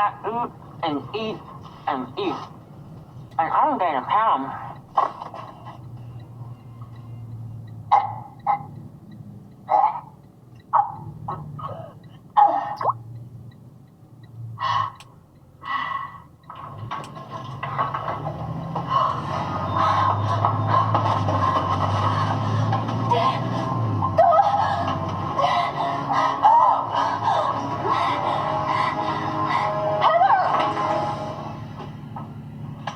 I eat and eat and eat, and I don't gain a pound.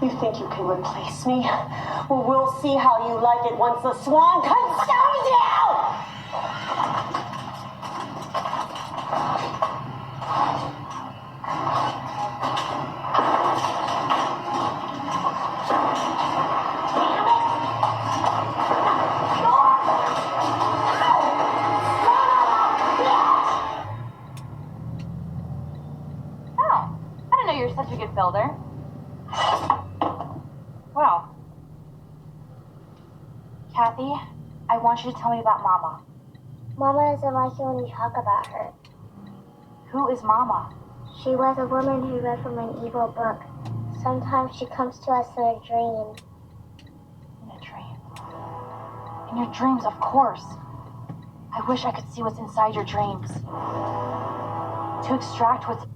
You think you can replace me? Well, we'll see how you like it once the swan consumes you! Oh, I didn't know you were such a good builder. Wow. Kathy, I want you to tell me about Mama. Mama doesn't like it when you talk about her. Who is Mama? She was a woman who read from an evil book. Sometimes she comes to us in a dream. In a dream. In your dreams, of course. I wish I could see what's inside your dreams. To extract what's...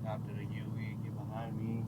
After the UE, get behind me.